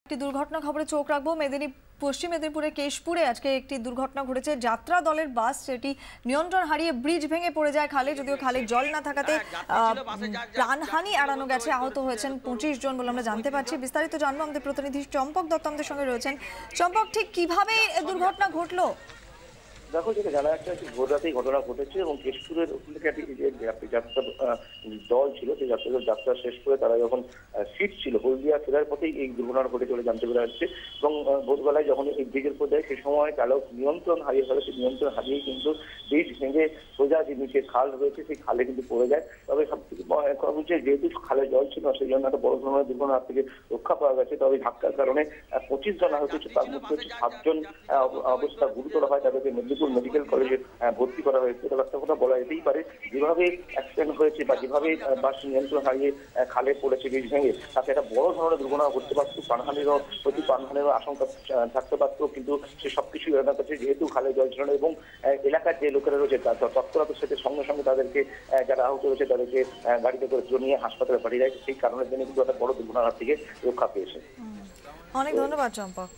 একটি দুর্ঘটনা খবরে চোখ রাখবো। পশ্চিম মেদিনীপুরের কেশপুরে আজকে একটি দুর্ঘটনা ঘটেছে। যাত্রা দলের বাস সেটি নিয়ন্ত্রণ হারিয়ে ব্রিজ ভেঙে পড়ে যায় খালে। যদিও খালে জল না থাকাতে প্রাণহানি এড়ানো গেছে। আহত হয়েছেন 25 জন বলে আমরা জানতে পারছি। বিস্তারিত জানবো, আমাদের প্রতিনিধি চম্পক দত্ত আমাদের সঙ্গে রয়েছেন। চম্পক, ঠিক কিভাবে দুর্ঘটনা ঘটলো? দেখো, যেটা জানা যাচ্ছে ভোর রাতেই ঘটনা ঘটেছে এবং কেশপুরের যাত্রা দল ছিল, সেই যাত্রা শেষ করে তারা যখন সিট ছিল হলদিয়া ফেরার পথেই এই দুর্ঘটনা ঘটে চলে জানতে পারা যাচ্ছে। এবং ভোরবেলায় যখন এই ব্রিজের উপর দেয় সেই সময় চালক নিয়ন্ত্রণ হারিয়ে ফেলে। সেই নিয়ন্ত্রণ হারিয়ে কিন্তু ব্রিজ ভেঙে সোজা যে নিচে খাল রয়েছে সেই খালে কিন্তু পড়ে যায়। তবে সবথেকে কথা হচ্ছে, যেহেতু খালে জল ছিল সেই জন্য একটা বড় ধরনের দুর্ঘটনার থেকে রক্ষা পাওয়া গেছে। তবে ধাক্কার কারণে 25 জন আহত হচ্ছে, তার মধ্যে 7 জন অবস্থা গুরুতর হয়, তাদেরকে মেডিকেল কলেজে ভর্তি করা হয়েছে। তবে একটা কথা বলা যেতেই পারে, যেভাবে অ্যাক্সিডেন্ট হয়েছে বা যেভাবে বাস নিয়ন্ত্রণ হারিয়ে খালে পড়েছে ব্রিজ ভেঙে, তাতে একটা বড় ধরনের দুর্ঘটনা ঘটতে পারত। প্রাণহানিরও আশঙ্কা থাকতে পারত, কিন্তু সে সবকিছুই এড়ানো গেছে। যেহেতু খালে জল ছিল না এবং এলাকার যে লোকেরা রয়েছে তৎপরতার সাথে সঙ্গে সঙ্গে তাদেরকে, যারা আহত রয়েছে তাদেরকে গাড়িতে করে নিয়ে হাসপাতালে পাঠিয়ে দেয়। সেই কারণের জন্য কিন্তু একটা বড় দুর্ঘটনার থেকে রক্ষা পেয়েছে। অনেক ধন্যবাদ চম্পক।